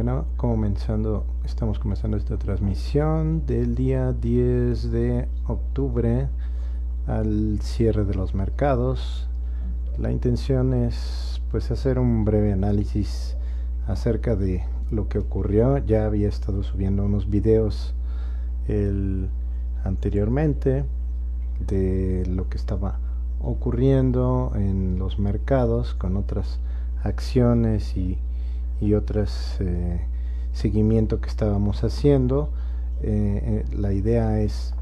Bueno, estamos comenzando esta transmisión del día 10 de octubre al cierre de los mercados. La intención es pues hacer un breve análisis acerca de lo que ocurrió. Ya había estado subiendo unos videos anteriormente de lo que estaba ocurriendo en los mercados con otras acciones y otras seguimiento que estábamos haciendo. La idea es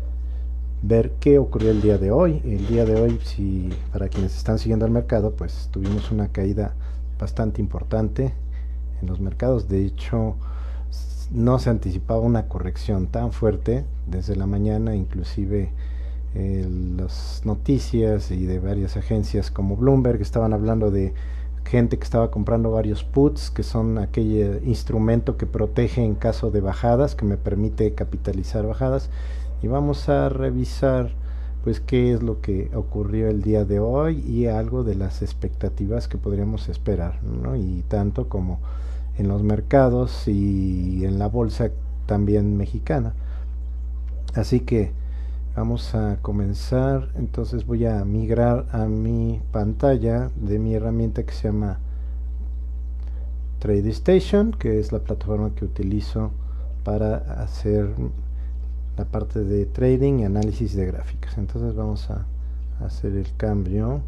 ver qué ocurrió el día de hoy. El día de hoy, si para quienes están siguiendo el mercado, pues tuvimos una caída bastante importante en los mercados. De hecho, no se anticipaba una corrección tan fuerte desde la mañana. Inclusive las noticias y de varias agencias como Bloomberg estaban hablando de gente que estaba comprando varios puts, que son aquel instrumento que protege en caso de bajadas, que me permite capitalizar bajadas. Y vamos a revisar pues qué es lo que ocurrió el día de hoy y algo de las expectativas que podríamos esperar, ¿no? Y tanto como en los mercados y en la bolsa también mexicana. Así que vamos a comenzar. Entonces voy a migrar a mi pantalla de mi herramienta que se llama TradeStation, que es la plataforma que utilizo para hacer la parte de trading y análisis de gráficas. Entonces vamos a hacer el cambio.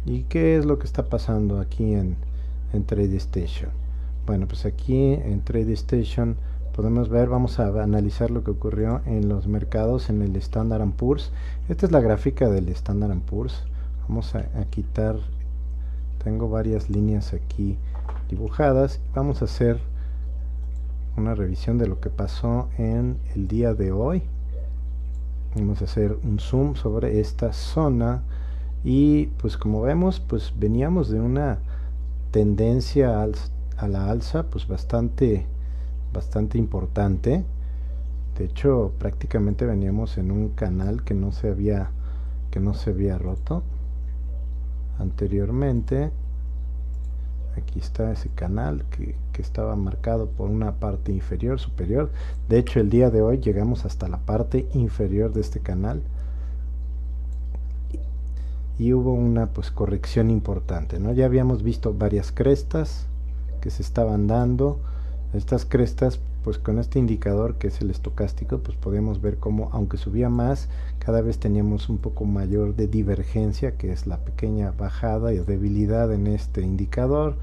¿Y qué es lo que está pasando aquí en TradeStation? Bueno, pues aquí en TradeStation podemos ver, vamos a analizar lo que ocurrió en los mercados en el Standard & Poor's. Esta es la gráfica del Standard & Poor's. Vamos a quitar, tengo varias líneas aquí dibujadas. Vamos a hacer una revisión de lo que pasó en el día de hoy. Vamos a hacer un zoom sobre esta zona y pues como vemos, pues veníamos de una tendencia a la alza pues bastante importante. De hecho, prácticamente veníamos en un canal que no se había roto anteriormente. Aquí está ese canal que estaba marcado por una parte inferior, superior. De hecho, el día de hoy llegamos hasta la parte inferior de este canal y hubo una pues corrección importante, ¿no? Ya habíamos visto varias crestas que se estaban dando. Estas crestas, pues con este indicador que es el estocástico, pues podemos ver cómo aunque subía más, cada vez teníamos un poco mayor de divergencia, que es la pequeña bajada y debilidad en este indicador,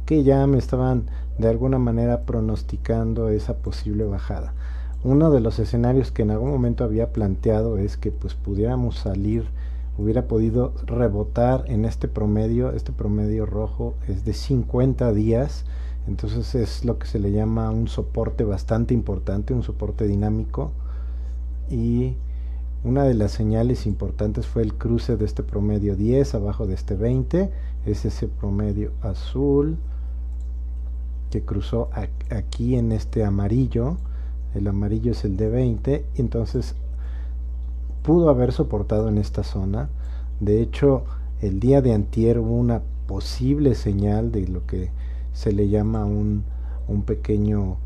que ya me estaban de alguna manera pronosticando esa posible bajada. Uno de los escenarios que en algún momento había planteado es que pues pudiéramos salir, hubiera podido rebotar en este promedio rojo es de 50 días. Entonces es lo que se le llama un soporte bastante importante, un soporte dinámico. Y una de las señales importantes fue el cruce de este promedio 10 abajo de este 20. Es ese promedio azul que cruzó aquí en este amarillo. El amarillo es el de 20. Entonces pudo haber soportado en esta zona. De hecho, el día de antier hubo una posible señal de lo que se le llama un pequeño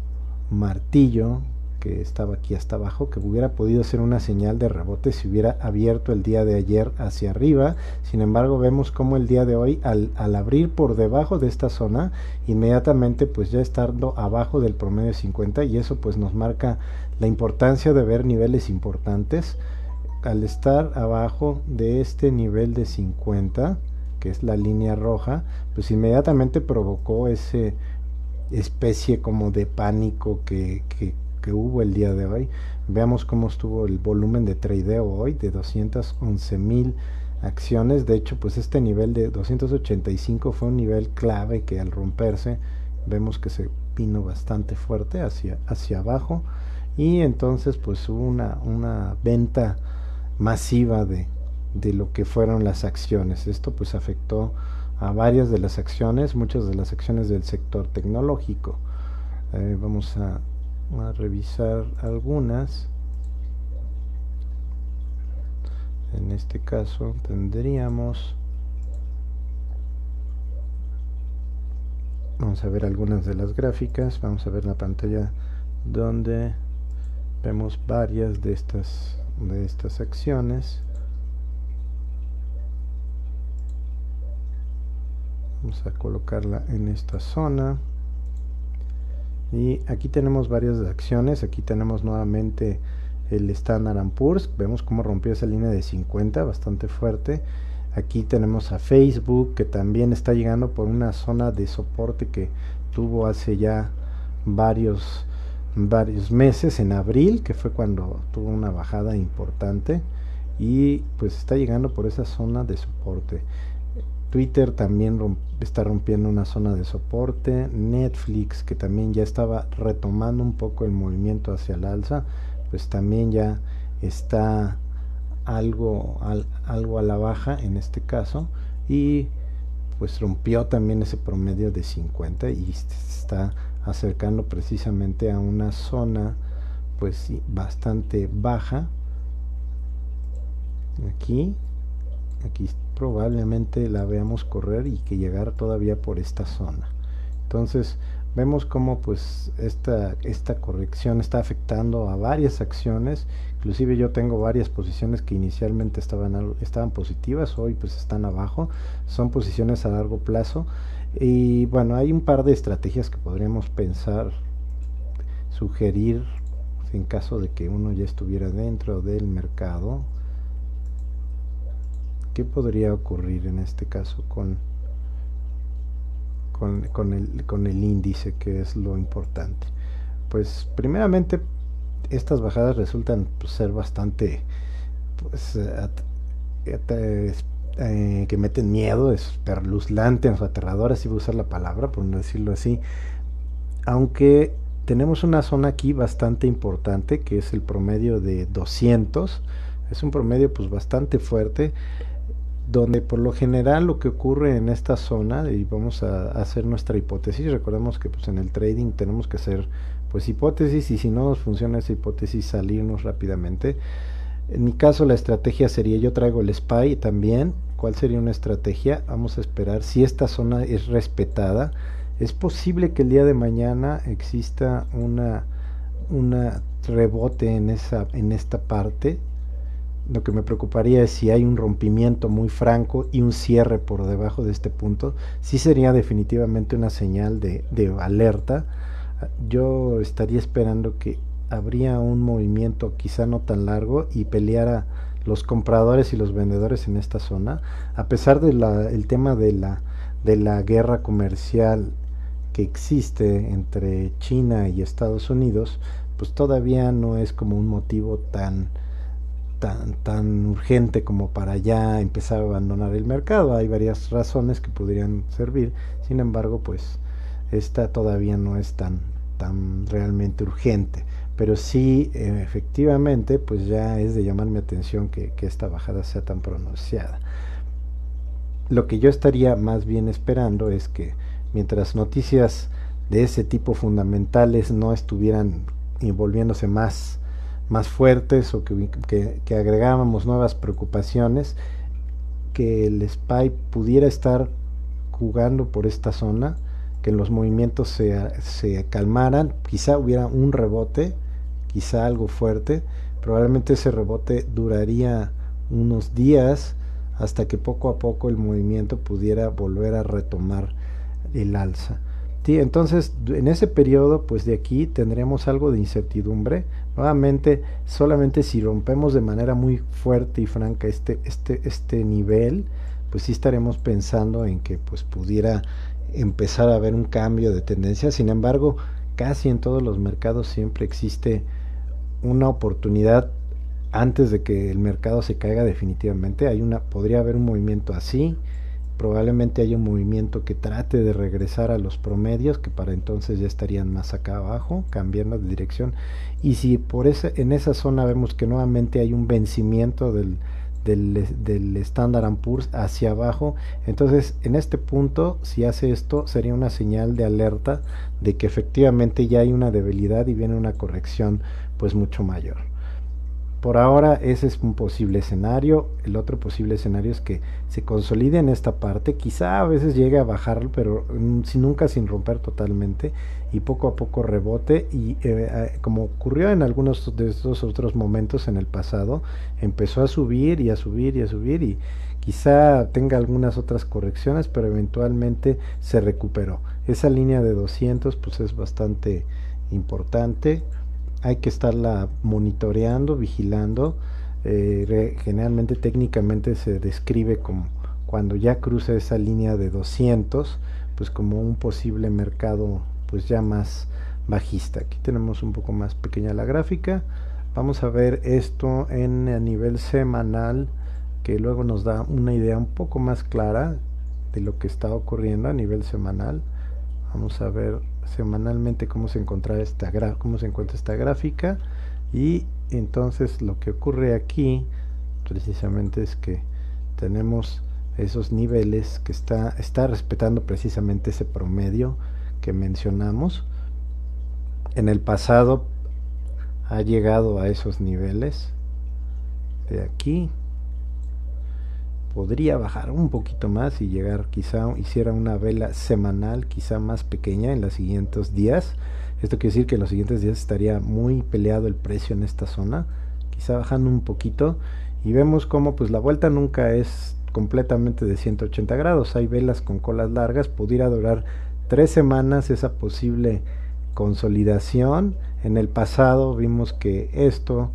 martillo que estaba aquí hasta abajo, que hubiera podido ser una señal de rebote si hubiera abierto el día de ayer hacia arriba. Sin embargo, vemos como el día de hoy al abrir por debajo de esta zona, inmediatamente pues ya estando abajo del promedio 50, y eso pues nos marca la importancia de ver niveles importantes. Al estar abajo de este nivel de 50, que es la línea roja, pues inmediatamente provocó ese especie como de pánico que hubo el día de hoy. Veamos cómo estuvo el volumen de tradeo hoy, de 211,000 acciones. De hecho, pues este nivel de 285 fue un nivel clave que al romperse vemos que se vino bastante fuerte hacia abajo, y entonces pues hubo una venta masiva de lo que fueron las acciones. Esto pues afectó a varias de las acciones, muchas de las acciones del sector tecnológico. Vamos a revisar algunas. En este caso tendríamos, vamos a ver algunas de las gráficas. Vamos a ver la pantalla donde vemos varias de estas acciones. Vamos a colocarla en esta zona. Y aquí tenemos varias acciones. Aquí tenemos nuevamente el Standard & Poor's. Vemos cómo rompió esa línea de 50 bastante fuerte. Aquí tenemos a Facebook, que también está llegando por una zona de soporte que tuvo hace ya varios meses, en abril, que fue cuando tuvo una bajada importante, y pues está llegando por esa zona de soporte. Twitter también está rompiendo una zona de soporte. Netflix, que también ya estaba retomando un poco el movimiento hacia el alza, pues también ya está algo a la baja en este caso, y pues rompió también ese promedio de 50 y se está acercando precisamente a una zona pues bastante baja. Aquí probablemente la veamos correr y que llegar todavía por esta zona. Entonces vemos cómo pues esta corrección está afectando a varias acciones. Inclusive yo tengo varias posiciones que inicialmente estaban positivas, hoy pues están abajo. Son posiciones a largo plazo, y bueno, hay un par de estrategias que podríamos pensar, sugerir en caso de que uno ya estuviera dentro del mercado. ¿Qué podría ocurrir en este caso con el índice, que es lo importante? Pues primeramente estas bajadas resultan pues, ser bastante pues, que meten miedo, espeluznantes o aterradoras, si voy a usar la palabra por no decirlo así, aunque tenemos una zona aquí bastante importante, que es el promedio de 200. Es un promedio pues bastante fuerte, donde por lo general lo que ocurre en esta zona, y vamos a hacer nuestra hipótesis. Recordemos que pues en el trading tenemos que hacer pues hipótesis, y si no nos funciona esa hipótesis, salirnos rápidamente. En mi caso la estrategia sería, yo traigo el SPY también. ¿Cuál sería una estrategia? Vamos a esperar si esta zona es respetada. Es posible que el día de mañana exista una rebote en esta parte. Lo que me preocuparía es si hay un rompimiento muy franco y un cierre por debajo de este punto. Sí sería definitivamente una señal de alerta. Yo estaría esperando que habría un movimiento quizá no tan largo y peleara los compradores y los vendedores en esta zona. A pesar de el tema de la guerra comercial que existe entre China y Estados Unidos, pues todavía no es como un motivo tan urgente como para ya empezar a abandonar el mercado. Hay varias razones que podrían servir, sin embargo pues esta todavía no es tan realmente urgente, pero sí efectivamente pues ya es de llamar mi atención que esta bajada sea tan pronunciada. Lo que yo estaría más bien esperando es que mientras noticias de ese tipo fundamentales no estuvieran volviéndose más fuertes, o que agregábamos nuevas preocupaciones, que el SPY pudiera estar jugando por esta zona, que los movimientos se calmaran, quizá hubiera un rebote, quizá algo fuerte. Probablemente ese rebote duraría unos días hasta que poco a poco el movimiento pudiera volver a retomar el alza. Sí, entonces en ese periodo pues de aquí tendremos algo de incertidumbre. Nuevamente, solamente si rompemos de manera muy fuerte y franca este nivel, pues sí estaremos pensando en que pues pudiera empezar a haber un cambio de tendencia. Sin embargo, casi en todos los mercados siempre existe una oportunidad antes de que el mercado se caiga definitivamente. Podría haber un movimiento así. Probablemente haya un movimiento que trate de regresar a los promedios, que para entonces ya estarían más acá abajo, cambiando de dirección. Y si en esa zona vemos que nuevamente hay un vencimiento del Standard & Poor's hacia abajo, entonces en este punto, si hace esto, sería una señal de alerta de que efectivamente ya hay una debilidad y viene una corrección pues mucho mayor. por ahora ese es un posible escenario. El otro posible escenario es que se consolide en esta parte, quizá a veces llegue a bajar, pero nunca sin romper totalmente, y poco a poco rebote, y como ocurrió en algunos de estos otros momentos en el pasado, empezó a subir y a subir y a subir, y quizá tenga algunas otras correcciones, pero eventualmente se recuperó. Esa línea de 200 pues es bastante importante, hay que estarla monitoreando, vigilando. Generalmente técnicamente se describe como cuando ya cruza esa línea de 200, pues como un posible mercado pues ya más bajista. Aquí tenemos un poco más pequeña la gráfica. Vamos a ver esto a nivel semanal, que luego nos da una idea un poco más clara de lo que está ocurriendo a nivel semanal. Vamos a ver semanalmente cómo se encuentra esta gráfica, y entonces lo que ocurre aquí precisamente es que tenemos esos niveles que está respetando precisamente ese promedio que mencionamos. En el pasado ha llegado a esos niveles de aquí. Podría bajar un poquito más y llegar, quizá hiciera una vela semanal quizá más pequeña en los siguientes días. Esto quiere decir que en los siguientes días estaría muy peleado el precio en esta zona, quizá bajando un poquito, y vemos como pues la vuelta nunca es completamente de 180 grados. Hay velas con colas largas, pudiera durar 3 semanas esa posible consolidación. En el pasado vimos que esto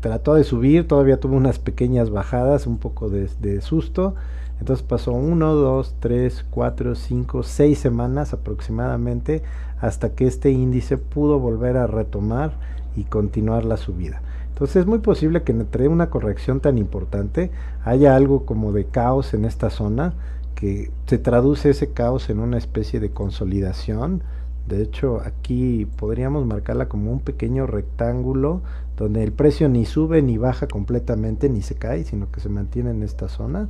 trató de subir, todavía tuvo unas pequeñas bajadas, un poco de susto. Entonces pasó 1, 2, 3, 4, 5, 6 semanas aproximadamente hasta que este índice pudo volver a retomar y continuar la subida. Entonces es muy posible que entre una corrección tan importante haya algo como de caos en esta zona, que se traduce ese caos en una especie de consolidación. De hecho, aquí podríamos marcarla como un pequeño rectángulo donde el precio ni sube ni baja completamente ni se cae, sino que se mantiene en esta zona.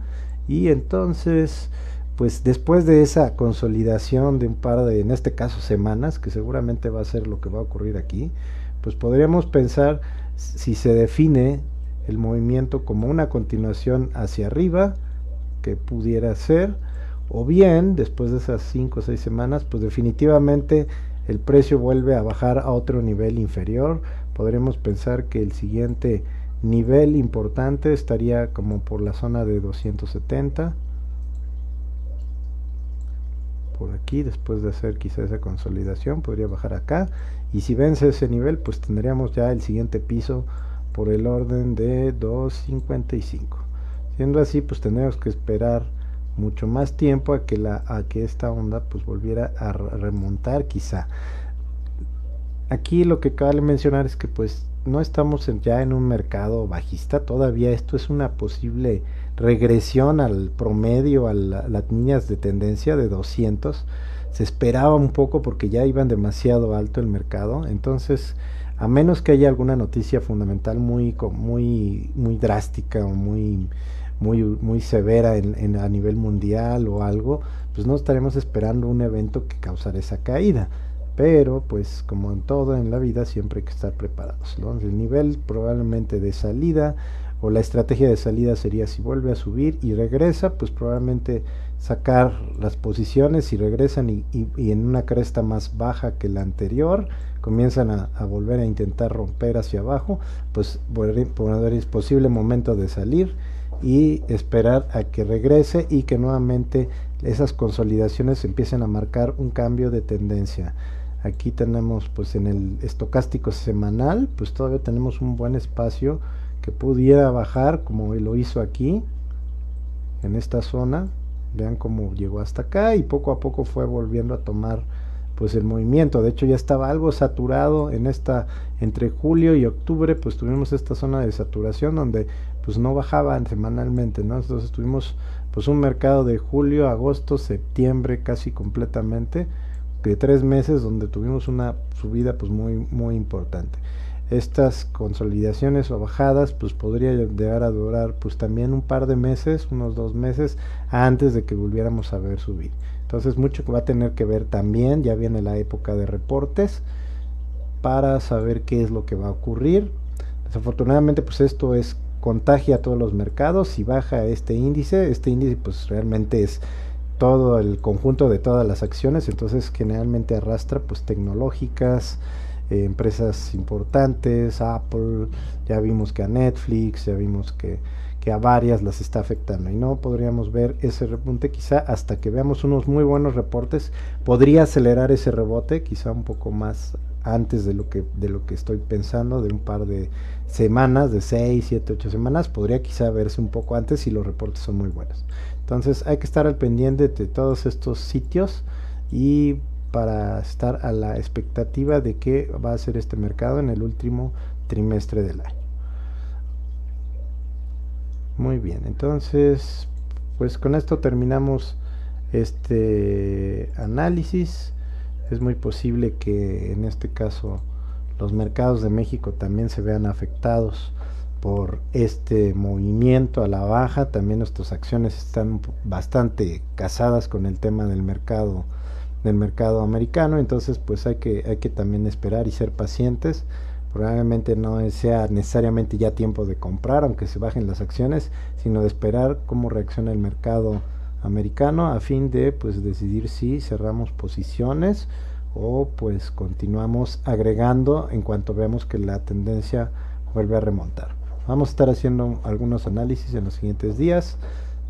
Y entonces, pues después de esa consolidación de un par de, en este caso, semanas, que seguramente va a ser lo que va a ocurrir aquí, pues podríamos pensar si se define el movimiento como una continuación hacia arriba, que pudiera ser, o bien después de esas 5 o 6 semanas pues definitivamente el precio vuelve a bajar a otro nivel inferior. Podremos pensar que el siguiente nivel importante estaría como por la zona de 270, por aquí. Después de hacer quizá esa consolidación podría bajar acá, y si vence ese nivel pues tendríamos ya el siguiente piso por el orden de 255. Siendo así, pues tendremos que esperar mucho más tiempo a que esta onda pues volviera a remontar quizá. Aquí lo que cabe mencionar es que pues no estamos ya en un mercado bajista, todavía esto es una posible regresión al promedio, a las líneas de tendencia de 200. Se esperaba un poco porque ya iban demasiado alto el mercado, entonces a menos que haya alguna noticia fundamental muy drástica o muy severa a nivel mundial o algo, pues no estaremos esperando un evento que causara esa caída. Pero pues como en todo en la vida siempre hay que estar preparados, ¿no? El nivel probablemente de salida o la estrategia de salida sería, si vuelve a subir y regresa, pues probablemente sacar las posiciones. Si regresan y en una cresta más baja que la anterior comienzan a volver a intentar romper hacia abajo, pues es posible momento de salir y esperar a que regrese y que nuevamente esas consolidaciones empiecen a marcar un cambio de tendencia. Aquí tenemos pues en el estocástico semanal pues todavía tenemos un buen espacio que pudiera bajar como lo hizo aquí en esta zona. Vean cómo llegó hasta acá y poco a poco fue volviendo a tomar pues el movimiento. De hecho ya estaba algo saturado en entre julio y octubre, pues tuvimos esta zona de saturación donde pues no bajaban semanalmente, ¿no? Entonces tuvimos pues un mercado de julio, agosto, septiembre casi completamente, de 3 meses donde tuvimos una subida pues muy importante. Estas consolidaciones o bajadas pues podría llegar a durar pues también un par de meses, unos 2 meses antes de que volviéramos a ver subir. Entonces mucho va a tener que ver también, ya viene la época de reportes para saber qué es lo que va a ocurrir. Desafortunadamente pues esto es contagia a todos los mercados. Si baja este índice pues realmente es todo el conjunto de todas las acciones, entonces generalmente arrastra pues tecnológicas, empresas importantes, Apple, ya vimos que a Netflix, ya vimos que a varias las está afectando y no podríamos ver ese repunte quizá hasta que veamos unos muy buenos reportes. Podría acelerar ese rebote quizá un poco más antes de lo que estoy pensando, de un par de semanas, de 6 7 8 semanas, podría quizá verse un poco antes si los reportes son muy buenos. Entonces hay que estar al pendiente de todos estos sitios y para estar a la expectativa de qué va a ser este mercado en el último trimestre del año. Muy bien, entonces pues con esto terminamos este análisis. Es muy posible que en este caso los mercados de México también se vean afectados por este movimiento a la baja. También nuestras acciones están bastante casadas con el tema del mercado americano, entonces pues hay que también esperar y ser pacientes. Probablemente no sea necesariamente ya tiempo de comprar aunque se bajen las acciones, sino de esperar cómo reacciona el mercado americano a fin de pues decidir si cerramos posiciones o pues continuamos agregando en cuanto veamos que la tendencia vuelve a remontar. Vamos a estar haciendo algunos análisis en los siguientes días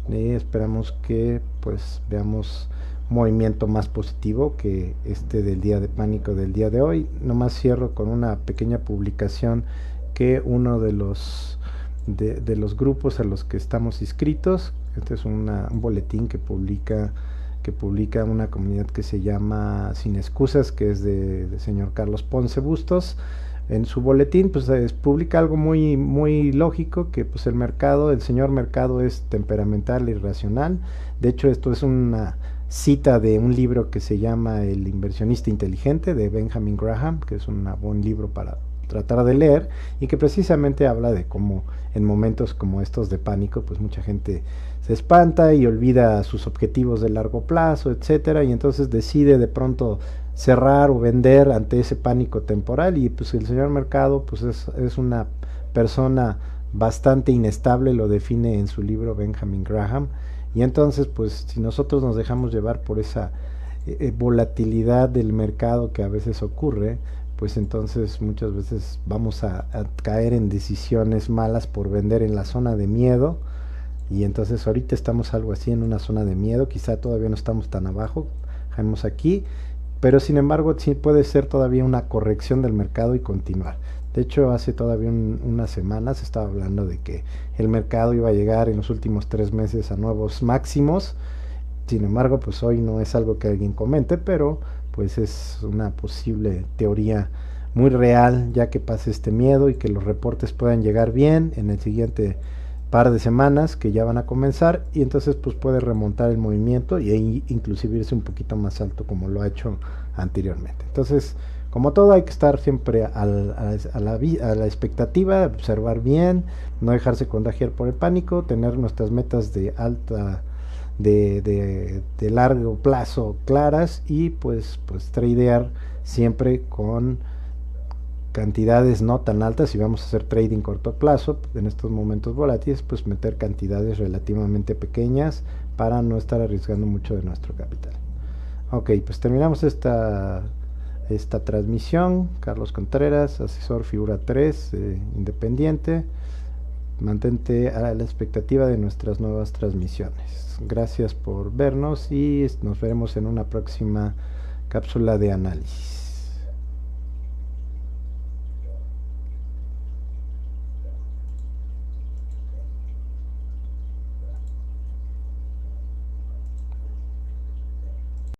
y esperamos que pues veamos movimiento más positivo que este del día de pánico del día de hoy. Nomás cierro con una pequeña publicación que uno de los grupos a los que estamos inscritos, este es un boletín que publica una comunidad que se llama Sin Excusas, que es de señor Carlos Ponce Bustos. En su boletín pues publica algo muy lógico, que pues el señor mercado es temperamental e irracional. De hecho esto es una cita de un libro que se llama El inversionista inteligente de Benjamin Graham, que es un buen libro para tratar de leer y que precisamente habla de cómo en momentos como estos de pánico pues mucha gente se espanta y olvida sus objetivos de largo plazo, etcétera, y entonces decide de pronto cerrar o vender ante ese pánico temporal. Y pues el señor mercado pues es una persona bastante inestable, lo define en su libro Benjamin Graham. Y entonces pues si nosotros nos dejamos llevar por esa volatilidad del mercado que a veces ocurre, pues entonces muchas veces vamos a caer en decisiones malas por vender en la zona de miedo. Y entonces ahorita estamos algo así en una zona de miedo, quizá todavía no estamos tan abajo, caemos aquí, pero sin embargo sí puede ser todavía una corrección del mercado y continuar. De hecho hace todavía unas semanas estaba hablando de que el mercado iba a llegar en los últimos 3 meses a nuevos máximos. Sin embargo pues hoy no es algo que alguien comente, pero pues es una posible teoría muy real, ya que pase este miedo y que los reportes puedan llegar bien en el siguiente par de semanas que ya van a comenzar, y entonces pues puede remontar el movimiento y inclusive irse un poquito más alto como lo ha hecho anteriormente. Entonces como todo hay que estar siempre a la expectativa, observar bien, no dejarse contagiar por el pánico, tener nuestras metas de largo plazo claras y pues tradear siempre con cantidades no tan altas. Si vamos a hacer trading corto plazo en estos momentos volátiles, pues meter cantidades relativamente pequeñas para no estar arriesgando mucho de nuestro capital. Ok, pues terminamos esta transmisión. Carlos Contreras, asesor figura 3, independiente. Mantente a la expectativa de nuestras nuevas transmisiones. Gracias por vernos y nos veremos en una próxima cápsula de análisis.